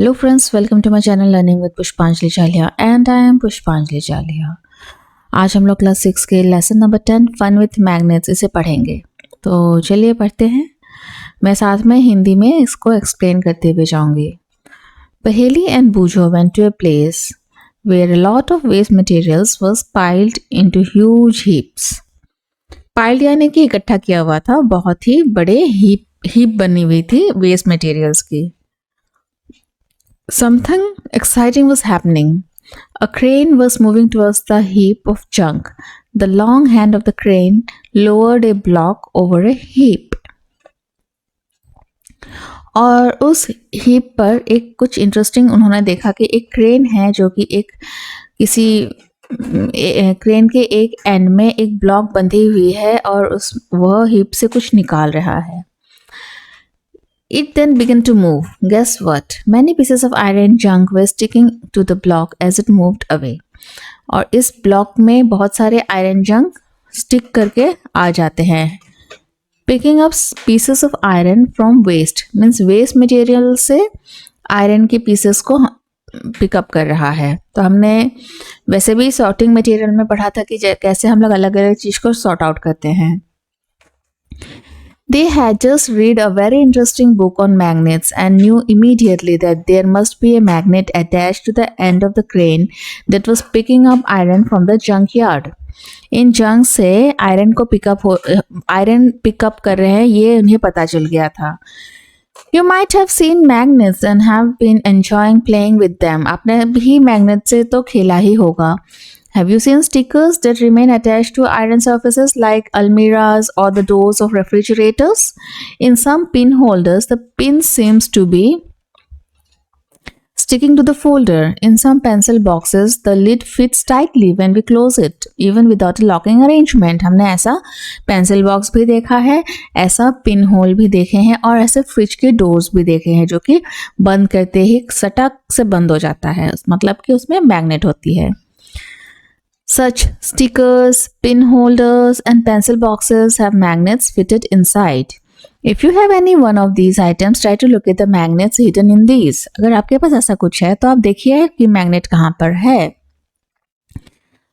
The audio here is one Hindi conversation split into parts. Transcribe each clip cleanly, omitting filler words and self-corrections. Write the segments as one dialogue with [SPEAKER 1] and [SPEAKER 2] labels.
[SPEAKER 1] Hello friends, welcome to my channel Learning with Pushpanjali Chalia and I am Pushpanjali Chalia। आज हम लोग क्लास 6 के lesson number 10 fun with magnets इसे पढ़ेंगे। तो चलिए पढ़ते हैं। मैं साथ में हिंदी में इसको एक्सप्लेन करते हुए जाऊंगी। पहेली एंड बूझो went to a place where a lot of waste materials was piled into huge heaps। Piled यानी कि इकट्ठा किया हुआ था, बहुत ही बड़े हीप बनी हुई थी वेस्ट मटेरियल्स की। Something exciting was happening. A crane was moving towards the heap of junk. The long hand of the crane lowered a block over a heap. और उस हीप पर एक कुछ इंटरेस्टिंग उन्होंने देखा कि एक क्रेन है जो कि एक किसी क्रेन के एक एंड में एक ब्लॉक बंधी हुई है और वह हीप से कुछ निकाल रहा है। It then began to move. Guess what? Many pieces of iron junk were sticking to the block as it moved away. और इस ब्लॉक में बहुत सारे आयरन जंक स्टिक करके आ जाते हैं। Picking up pieces of iron from waste means waste material से आयरन के पीसेस को पिकअप कर रहा है। तो हमने वैसे भी सॉर्टिंग मटेरियल में पढ़ा था कि कैसे हम लोग अलग अलग चीज को सॉर्ट आउट करते हैं। They had just read a very interesting book on magnets and knew immediately that there must be a magnet attached to the end of the crane that was picking up iron from the junkyard. In junk से आयरन पिकअप कर रहे हैं, ये उन्हें पता चल गया था। You might have seen magnets and have been enjoying playing with them. आपने भी मैग्नेट से तो खेला ही होगा। Have you seen stickers that remain attached to iron surfaces like almirahs or the doors of refrigerators? In some pin holders, the pin seems to be sticking to the folder. In some pencil boxes, the lid fits tightly when we close it, even without a locking arrangement. हमने ऐसा पेंसिल बॉक्स भी देखा है, ऐसा पिन होल भी देखे हैं और ऐसे फ्रिज के डोर्स भी देखे हैं जो कि बंद करते ही सटक से बंद हो जाता है, मतलब कि उसमें मैग्नेट होती है। Such stickers, pin holders and pencil boxes have magnets fitted inside. If you have any one of these items, try to locate the magnets hidden in these. अगर आपके पास ऐसा कुछ है तो आप देखिए कि मैग्नेट कहाँ पर है।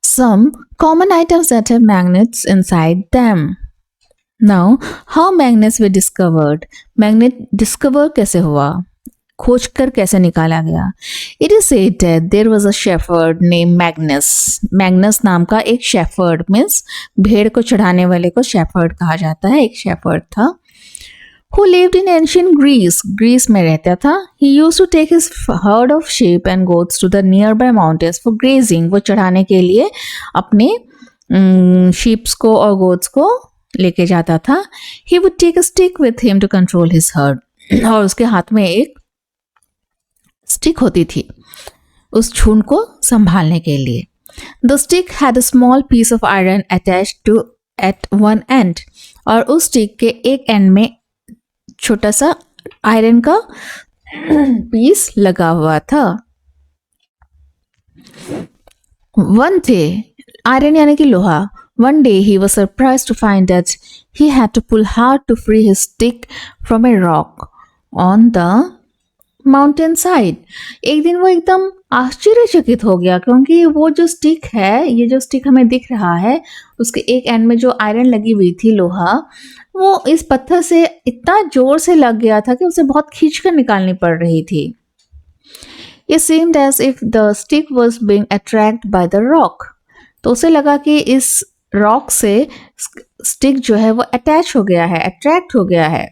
[SPEAKER 1] Some common items that have magnets inside them. Now, how magnets were discovered? Magnet discover कैसे हुआ? खोजकर कैसे निकाला गया? It is said that there was a shepherd named Magnus. Magnus नाम का एक शेफर्ड मीन्स भेड़ को चढ़ाने वाले को शेफर्ड कहा जाता है, एक शेफर्ड था। Who lived in ancient Greece? Greece में रहता था। He used to take his herd of sheep and goats to the nearby mountains for grazing. वो चढ़ाने के लिए अपने sheeps को और goats को लेके जाता था। He would take a stick with him to control his herd. और उसके हाथ में एक स्टिक होती थी उस झुंड को संभालने के लिए। The stick had a small piece of iron attached to at one end. और उस स्टिक के एक एंड में छोटा सा आयरन का पीस लगा हुआ था। One day, आयरन यानी कि लोहा। One day he was surprised to find that he had to pull hard to free his stick from a rock on the mountain side. एक दिन वो एकदम आश्चर्यचकित हो गया क्योंकि वो जो स्टिक है, ये जो स्टिक हमें दिख रहा है, उसके एक एंड में जो आयरन लगी हुई थी लोहा, वो इस पत्थर से इतना जोर से लग गया था कि उसे बहुत खींचकर निकालनी पड़ रही थी। It seemed as if the stick was being attracted by the rock. तो उसे लगा कि इस रॉक से स्टिक जो है वो अटैच हो गया है, अट्रैक्ट हो गया है।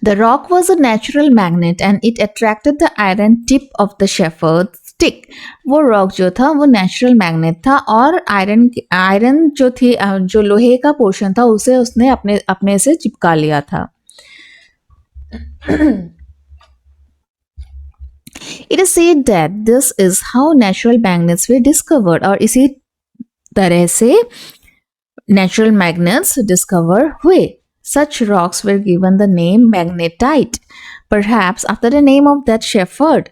[SPEAKER 1] The rock was a natural magnet and it attracted the iron tip of the shepherd's stick. वो रॉक जो था वो नेचुरल मैग्नेट था और आयरन जो थी, जो लोहे का पोर्शन था, उसे उसने अपने से चिपका लिया था। It is said that this is how natural magnets were discovered. और इसी तरह से नेचुरल मैग्नेट्स डिस्कवर हुए। Such rocks were given the name magnetite, perhaps after the name of that shepherd.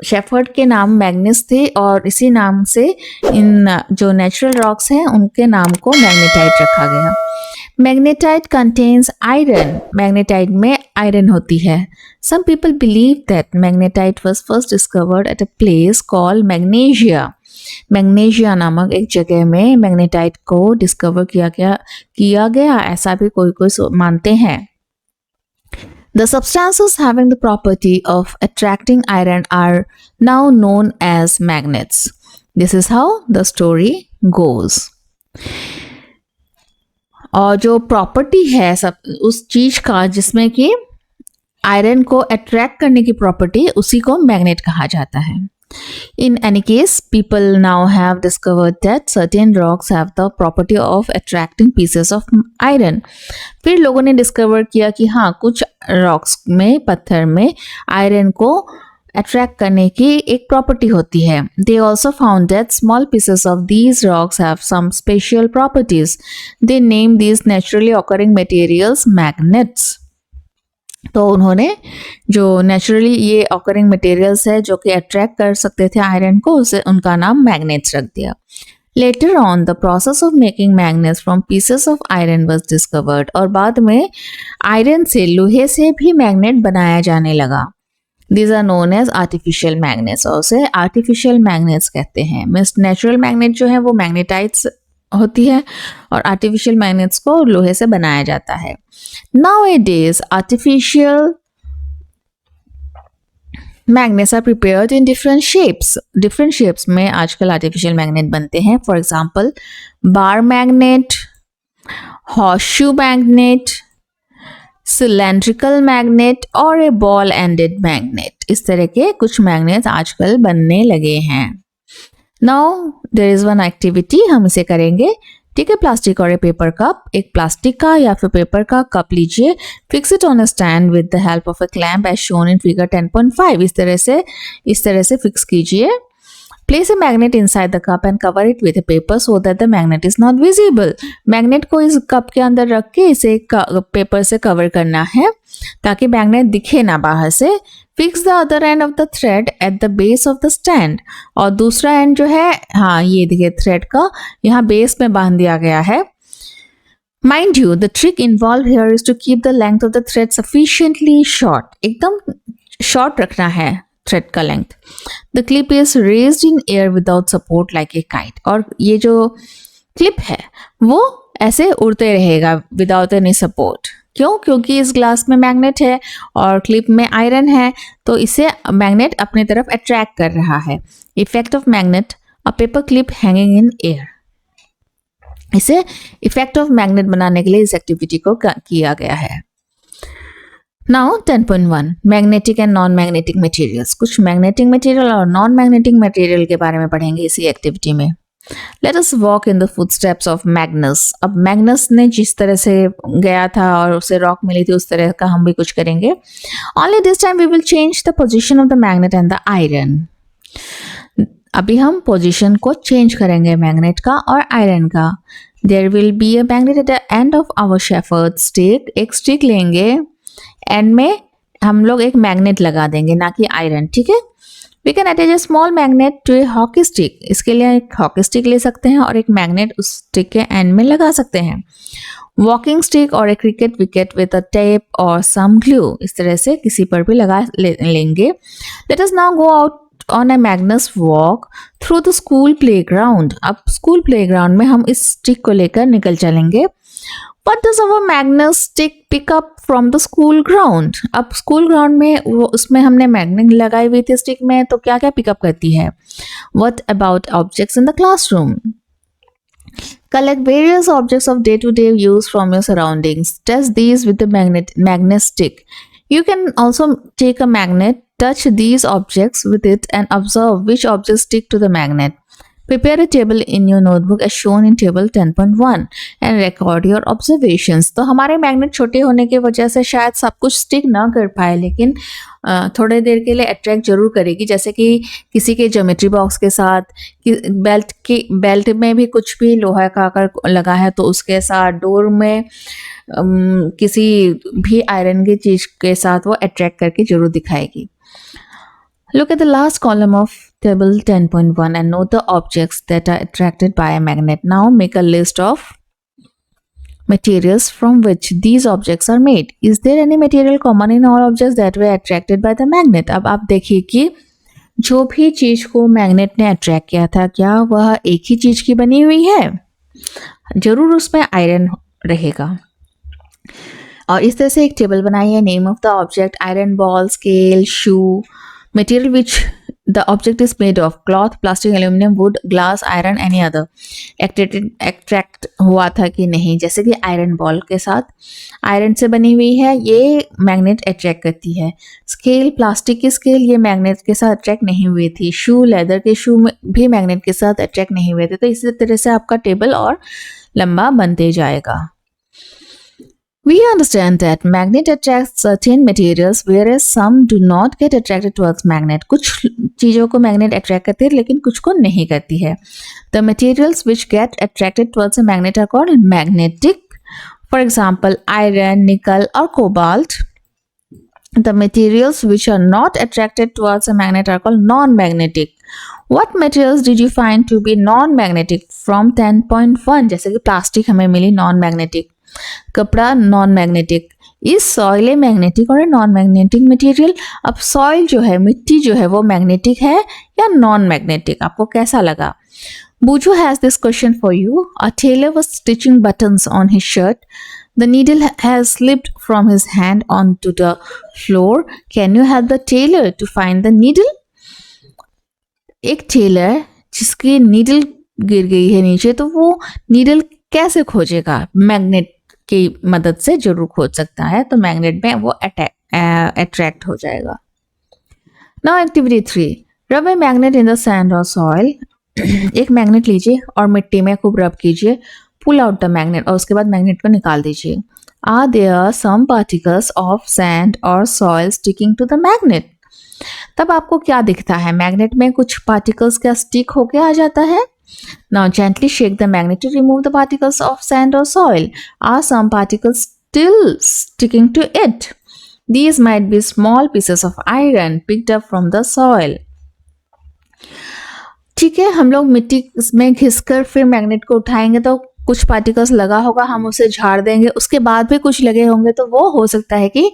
[SPEAKER 1] Shepherd के नाम मैग्नेस थे और इसी नाम से इन जो नेचुरल रॉक्स हैं उनके नाम को मैग्नेटाइट रखा गया। मैग्नेटाइट कंटेन्स आयरन, मैग्नेटाइट में आयरन होती है। Some people believe that magnetite was first discovered at a place called Magnesia, Magnesia नामक एक जगह में मैग्नेटाइट को डिस्कवर किया गया ऐसा भी कोई कोई मानते हैं। The substances having the property of attracting iron are now known as magnets. This is how the story goes. और जो प्रॉपर्टी है सब उस चीज का जिसमें कि आयरन को अट्रैक्ट करने की प्रॉपर्टी, उसी को मैग्नेट कहा जाता है। In any case, people now have discovered that certain rocks have the property of attracting pieces of iron. फिर लोगों ने डिस्कवर किया कि हाँ, कुछ रॉक्स में, पत्थर में आयरन को अट्रैक्ट करने की एक प्रॉपर्टी होती है। They also found that small pieces of these rocks have some special properties. They named these naturally occurring materials magnets. तो उन्होंने जो नेचुरली ये ऑकरिंग मटेरियल्स है जो कि अट्रैक्ट कर सकते थे आयरन को, उसे उनका नाम मैग्नेट्स रख दिया। Later on the process of making magnets from pieces of iron was discovered, और बाद में आयरन से, लोहे से भी मैग्नेट बनाया जाने लगा। These are known as artificial magnets, और उसे आर्टिफिशियल मैग्नेट्स कहते हैं। मीन्स नेचुरल मैग्नेट जो है वो मैग्नेटाइट्स होती है और आर्टिफिशियल मैग्नेट्स को लोहे से बनाया जाता है। Nowadays, artificial magnets are prepared in different shapes. Different shapes में आजकल artificial magnet बनते हैं. For example, bar magnet, horseshoe magnet, cylindrical magnet और a ball-ended magnet. इस तरह के कुछ magnets आजकल बनने लगे हैं। Now there is one activity, हम इसे करेंगे। ठीक है, प्लास्टिक और पेपर कप, एक प्लास्टिक का या फिर पेपर का कप लीजिए, fix it on a stand with the help of a clamp as shown in figure 10.5। इस तरह से फिक्स कीजिए। Place a magnet inside the cup and cover it with a paper so that the magnet is not visible. Magnet को इस कप के अंदर रख के इसे पेपर से कवर करना है ताकि मैग्नेट दिखे ना बाहर से। Fix the other end of the thread at the base of the stand, और दूसरा एंड जो है, हाँ ये देखिए थ्रेड का यहाँ बेस में बांध दिया गया है। Mind you the trick involve here is to keep the length of the thread sufficiently short, एकदम शॉर्ट रखना है थ्रेड का length. The clip is raised in air without support like a kite, और ये जो क्लिप है वो ऐसे उड़ते रहेगा विदाउट एनी सपोर्ट। क्यों? क्योंकि इस ग्लास में मैग्नेट है और क्लिप में आयरन है, तो इसे मैग्नेट अपने तरफ अट्रैक्ट कर रहा है। Effect of magnet, a paper clip hanging in air. इसे इफेक्ट ऑफ मैग्नेट बनाने के लिए इस एक्टिविटी को किया गया है। Now 10.1 magnetic and non magnetic materials. कुछ मैग्नेटिक मटेरियल और नॉन मैग्नेटिक मटेरियल के बारे में पढ़ेंगे इसी एक्टिविटी में। Let us walk in the footsteps of Magnus. अब मैग्नस ने जिस तरह से गया था और उसे रॉक मिली थी उस तरह का हम भी कुछ करेंगे। Only this time we will change the position of the magnet and the iron. अभी हम पोजीशन को चेंज करेंगे मैग्नेट का और आयरन का। There will be a magnet at the end of our shepherd stick. एक स्टिक लेंगे, एंड में हम लोग एक मैग्नेट लगा देंगे, ना कि आयरन। ठीक है। We can attach a small magnet to a hockey stick. इसके लिए एक हॉकी स्टिक ले सकते हैं और एक मैग्नेट उस स्टिक के एंड में लगा सकते हैं। वॉकिंग स्टिक और एक cricket wicket with a tape और सम ग्लू, इस तरह से किसी पर भी लगा लेंगे। Let us now go out on a Magnus walk through the school playground. अब स्कूल प्लेग्राउंड में हम इस स्टिक को लेकर निकल चलेंगे। What does our Magnus stick pick up from the school ground? अब स्कूल ग्राउंड में वो उसमें हमने मैग्नेट लगाई हुई थी स्टिक में, तो क्या क्या पिकअप करती है? What about objects in the classroom? Collect various objects of day-to-day use from your surroundings. Test these with the magnet stick. You can also take a magnet, touch these objects with it and observe which objects stick to the magnet. Prepare a table in your notebook as shown in table 10.1 and record your observations. तो हमारे मैग्नेट छोटे होने की वजह से शायद सब कुछ स्टिक ना कर पाए, लेकिन थोड़े देर के लिए अट्रैक्ट जरूर करेगी। जैसे कि किसी के ज्योमेट्री बॉक्स के साथ, बेल्ट में भी कुछ भी लोहा का आकर लगा है तो उसके साथ, डोर में किसी भी आयरन की चीज के साथ वो अट्रैक्ट करके जरूर दिखाएगी। Look at the last column of table 10.1 and note the objects that are attracted by a magnet. Now make a list of materials from which these objects are made. Is there any material common in all objects that were attracted by the magnet? अब आप देखिए कि जो भी चीज को मैग्नेट ने अट्रैक्ट किया था, क्या वह एक ही चीज की बनी हुई है? जरूर उसमें आयरन रहेगा। और इस तरह से एक टेबल बनाई है। Name of the object, iron ball, scale, shoe, material which the object is made of, cloth, plastic, aluminium, would, glass, iron, any other. Attract हुआ था कि नहीं, जैसे कि आयरन बॉल के साथ आयरन से बनी हुई है, ये मैग्नेट अट्रैक्ट करती है। स्केल, प्लास्टिक की स्केल, ये मैग्नेट के साथ अट्रैक्ट नहीं हुई थी। शू, लेदर के शू भी मैग्नेट के साथ अट्रैक्ट नहीं हुए थे। तो इसी तरह से आपका टेबल और लंबा बनते जाएगा। We understand that magnet attracts certain materials whereas some do not get attracted towards magnet. कुछ चीज़ों को मैग्नेट अट्रैक्ट करती है लेकिन कुछ को नहीं करती है। The materials which get attracted towards a magnet are called magnetic. For example, iron, nickel or cobalt. The materials which are not attracted towards a magnet are called non-magnetic. What materials did you find to be non-magnetic from 10.1? जैसे कि प्लास्टिक हमें मिली non-magnetic, कपड़ा नॉन मैग्नेटिक। इस सॉइल ए मैग्नेटिक और नॉन मैग्नेटिक मटेरियल। अब सॉइल जो है, मिट्टी जो है, वो मैग्नेटिक है या नॉन मैग्नेटिक, आपको कैसा लगा? Buju has this question for you. A tailor was stitching buttons on his shirt. The needle has slipped from his hand onto the floor. Can you help the tailor to find the needle? एक टेलर जिसकी नीडल गिर गई है नीचे, तो वो नीडल कैसे खोजेगा? मैग्नेट की मदद से जरूर खोज सकता है, तो मैग्नेट में वो अट्रैक्ट हो जाएगा। नाउ एक्टिविटी 3, रब a magnet in the sand और सॉइल। एक मैग्नेट लीजिए और मिट्टी में खूब रब कीजिए। पुल आउट द मैग्नेट, और उसके बाद मैग्नेट को निकाल दीजिए। Are there some particles of sand और soil sticking to the magnet? तब आपको क्या दिखता है? मैग्नेट में कुछ पार्टिकल्स क्या स्टिक होके आ जाता है? Now gently shake the magnet to remove the particles of sand or soil. Are some particles still sticking to it? These might be small pieces of iron picked up from the soil. ठीक है, हम लोग मिट्टी में घिसकर फिर मैग्नेट को उठाएंगे तो कुछ पार्टिकल्स लगा होगा, हम उसे झाड़ देंगे, उसके बाद भी कुछ लगे होंगे, तो वो हो सकता है कि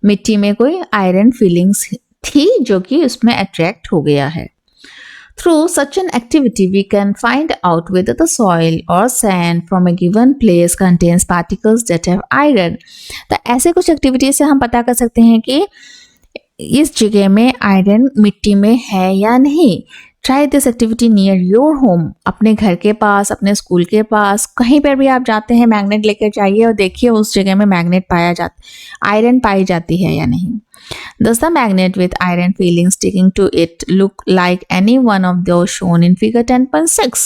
[SPEAKER 1] मिट्टी में कोई आयरन फीलिंग्स थी जो कि उसमें अट्रैक्ट हो गया है। Through such an activity, we can find out whether the soil or sand from a given place contains particles that have iron. तो ऐसे कुछ एक्टिविटी से हम पता कर सकते हैं कि इस जगह में आयरन मिट्टी में है या नहीं। Try this activity near your home. अपने घर के पास, अपने स्कूल के पास, कहीं पर भी आप जाते हैं, मैग्नेट लेकर जाइए और देखिए उस जगह में मैग्नेट पाया जाता, आयरन पाई जाती है या नहीं। Does the magnet with iron filling sticking to it look like any one of those shown in figure 10.6?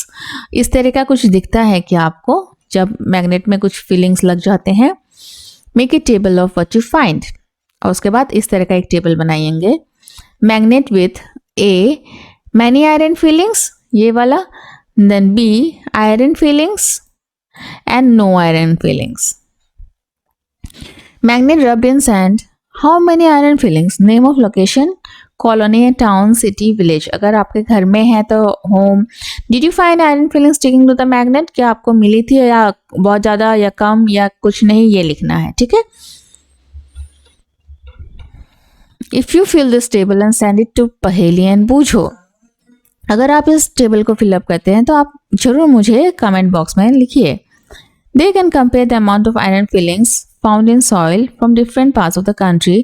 [SPEAKER 1] इस तरह का कुछ दिखता है क्या आपको जब मैग्नेट में कुछ फीलिंग्स लग जाते हैं? Make a table of what you find. और उसके बाद इस तरह का एक टेबल बनाएंगे। Magnet with A, many iron fillings, ये वाला, then B, iron fillings and no iron fillings. Magnet rubbed in sand. How many iron fillings? Name of location, colony, town, city, village. अगर आपके घर में है तो home. Did you find iron fillings sticking to the magnet? क्या आपको मिली थी या बहुत ज़्यादा या कम या कुछ नहीं, ये लिखना है, ठीक है? If you fill this table and send it to पहेली and बूझो, अगर आप इस टेबल को फिलअप करते हैं तो आप जरूर मुझे कमेंट बॉक्स में लिखिए। They can compare the amount of iron fillings found in soil from different parts of the country.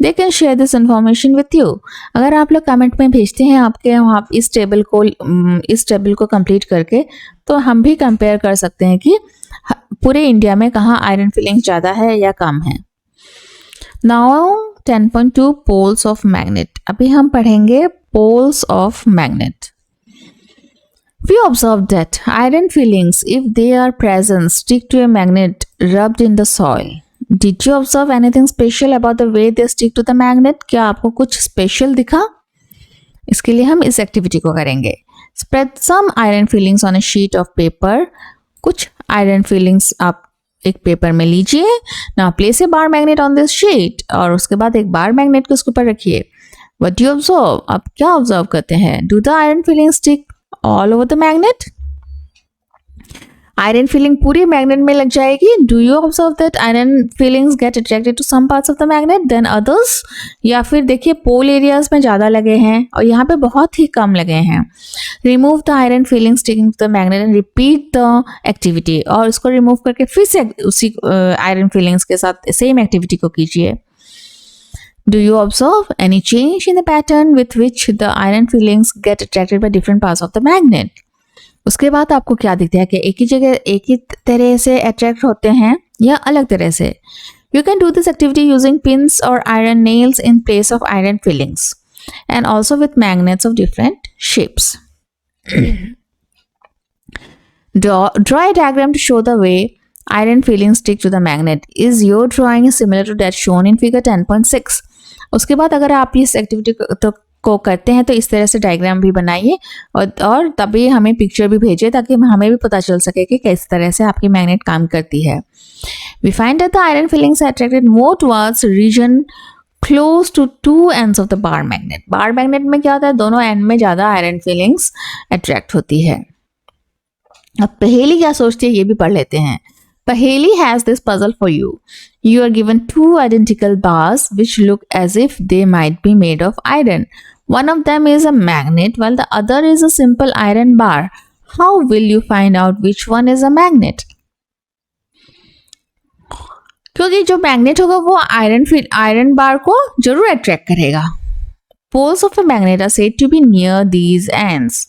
[SPEAKER 1] They can share this information with you. अगर आप लोग कमेंट में भेजते हैं आपके वहाँ इस टेबल को कंप्लीट करके, तो हम भी कंपेयर कर सकते हैं कि पूरे इंडिया में कहाँ आयरन फीलिंग्स ज़्यादा है या कम है। Now 10.2 poles of magnet. अभी हम पढ़ेंगे poles of magnet. We observed that iron fillings, if they are present, stick to a magnet rubbed in the soil. Did you observe anything special about the way they stick to the magnet? क्या आपको कुछ स्पेशल दिखा? इसके लिए हम इस एक्टिविटी को करेंगे। Spread some iron fillings on a sheet of paper. कुछ आयरन फीलिंग्स आप एक पेपर में लीजिए। Now place a bar magnet on this sheet. और उसके बाद एक बार मैग्नेट को उसके ऊपर रखिए। What do you observe? आप क्या ऑब्जर्व करते हैं? Do the iron fillings stick all over the magnet? Iron filing पूरी मैग्नेट में लग जाएगी. Do you observe that iron filings get attracted to some parts of the magnet than others. या फिर देखिए पोल एरियाज में ज़्यादा लगे हैं और यहाँ पे बहुत ही कम लगे हैं. Remove the iron filing sticking to the magnet and repeat the activity. और उसको रिमूव करके फिर से उसी आयरन फीलिंग्स के साथ सेम एक्टिविटी को कीजिए. Do you observe any change in the pattern with which the iron fillings get attracted by different parts of the magnet? उसके बाद आपको क्या दिखता है कि एक ही जगह एक ही तरह से अट्रैक्ट होते हैं या अलग तरह से. You can do this activity using pins or iron nails in place of iron fillings and also with magnets of different shapes. Draw a diagram to show the way iron fillings stick to the magnet. Is your drawing similar to that shown in figure 10.6? उसके बाद अगर आप इस एक्टिविटी को करते हैं तो इस तरह से डायग्राम भी बनाइए और तभी हमें पिक्चर भी भेजिए ताकि हमें भी पता चल सके कि किस तरह से आपकी मैग्नेट काम करती है. We find that the iron fillings are attracted more towards region close to two ends of the bar magnet. Bar magnet में क्या होता है, दोनों एंड में ज़्यादा आयरन फीलिंग्स अट्रैक्ट होती है. अब पहेली क्या सोचती है ये भी पढ़ लेते हैं. Paheli has this puzzle for you. You are given two identical bars which look as if they might be made of iron. One of them is a magnet while the other is a simple iron bar. How will you find out which one is a magnet? क्योंकि जो मैग्नेट होगा वो आयरन बार को जरूर अट्रैक्ट करेगा. Poles of a magnet are said to be near these ends.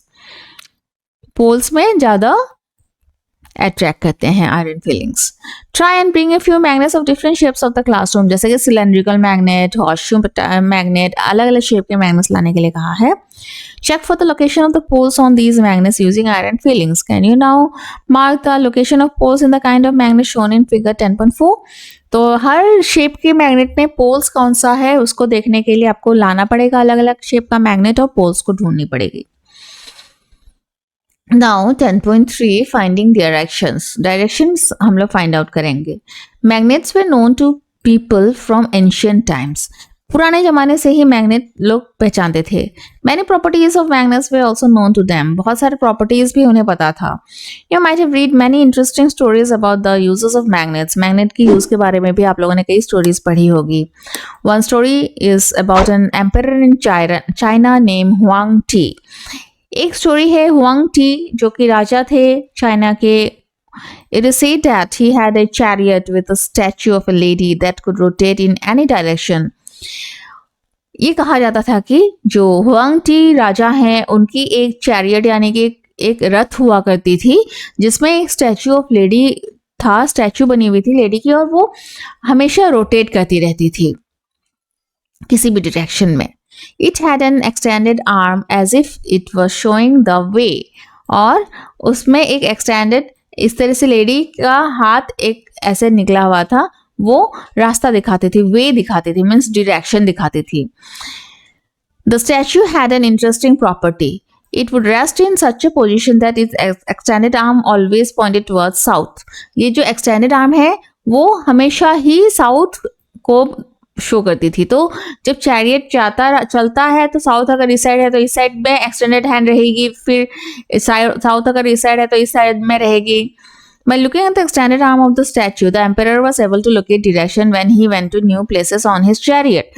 [SPEAKER 1] Poles में ज़्यादा अट्रैक्ट करते हैं iron filings. Try and bring a few magnets of different shapes of the classroom. जैसे कि सिलेंड्रिकल मैग्नेट, हॉर्सशू मैग्नेट, अलग अलग शेप के मैग्नेट्स लाने के लिए कहा है. Check for the location of the poles on these magnets using iron filings. Can you now mark the location of poles in the kind of magnet shown in figure 10.4. तो हर शेप के मैग्नेट में पोल्स कौन सा है उसको देखने के लिए आपको लाना पड़ेगा अलग अलग शेप का मैग्नेट और पोल्स को ढूंढनी पड़ेगी. Now 10.3 finding directions. Directions हम लोग find out करेंगे. Magnets were known to people from ancient times. पुराने जमाने से ही मैग्नेट लोग पहचानते थे. Many properties of magnets were also known to them. बहुत सारे properties भी उन्हें पता था. You might have read many interesting stories about the uses of magnets. Magnet की यूज के बारे में भी आप लोगों ने कई स्टोरीज पढ़ी होगी. One story is about an emperor in China named Huang Ti. एक स्टोरी है हुआंग टी जो कि राजा थे चाइना के. It is said that he had a chariot with a statue of a lady that could rotate in any direction. ये कहा जाता था कि जो हुआंग टी राजा हैं उनकी एक चैरियट यानी कि एक रथ हुआ करती थी जिसमें एक स्टैचू ऑफ लेडी था. स्टैचू बनी हुई थी लेडी की और वो हमेशा रोटेट करती रहती थी किसी भी डायरेक्शन में. It had an extended arm as if it was showing the way. और उसमें एक extended इस तरह से लेडी का हाथ एक ऐसे निकला हुआ था, वो रास्ता दिखाती थी, वे दिखाती थी, मीन्स डायरेक्शन दिखाती थी. The statue had an interesting property. It would rest in such a position that its extended arm always pointed towards south. ये जो extended arm है वो हमेशा ही साउथ को शो करती थी. तो जब चैरियट चलता है तो साउथ अगर इस साइड है तो इस साइड में एक्सटेंडेड हैंड रहेगी, फिर साउथ अगर इस साइड है तो इस साइड में रहेगी. By looking at the extended arm of the statue, the emperor was able to locate direction when he went to new places on his chariot.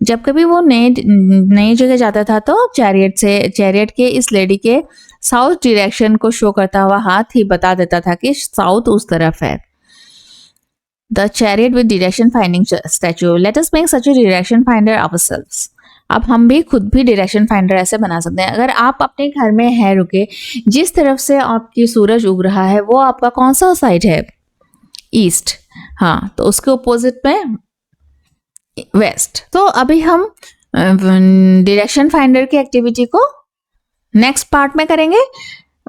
[SPEAKER 1] जब कभी वो नई जगह जाता था तो चैरियट के इस लेडी के साउथ डायरेक्शन को शो करता हुआ हाथ ही बता देता था कि साउथ उस तरफ है. The chariot with direction finding statue. Let us make such a direction finder ourselves. अब हम भी खुद भी डायरेक्शन फाइंडर ऐसे बना सकते हैं. अगर आप अपने घर में है रुके, जिस तरफ से आपकी सूरज उग रहा है वो आपका कौन सा साइड है? ईस्ट. हाँ, तो उसके अपोजिट में वेस्ट. तो अभी हम डायरेक्शन फाइंडर की एक्टिविटी को नेक्स्ट पार्ट में करेंगे.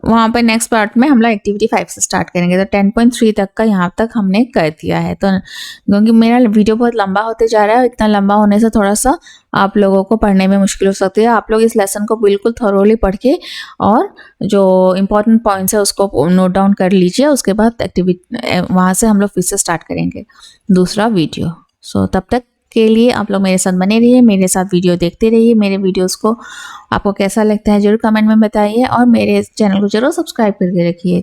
[SPEAKER 1] वहाँ पर नेक्स्ट पार्ट में हम लोग एक्टिविटी 5 से स्टार्ट करेंगे. तो 10.3 तक का यहाँ तक हमने कर दिया है. तो क्योंकि मेरा वीडियो बहुत लंबा होते जा रहा है, इतना लंबा होने से थोड़ा सा आप लोगों को पढ़ने में मुश्किल हो सकती है. आप लोग इस लेसन को बिल्कुल थोरोली पढ़ के और जो इम्पोर्टेंट पॉइंट्स है उसको नोट डाउन कर लीजिए. उसके बाद एक्टिविटी वहाँ से हम लोग फिर से स्टार्ट करेंगे दूसरा वीडियो. सो तब तक के लिए आप लोग मेरे साथ बने रहिए, मेरे साथ वीडियो देखते रहिए. मेरे वीडियोस को आपको कैसा लगता है जरूर कमेंट में बताइए और मेरे चैनल को जरूर सब्सक्राइब करके रखिए.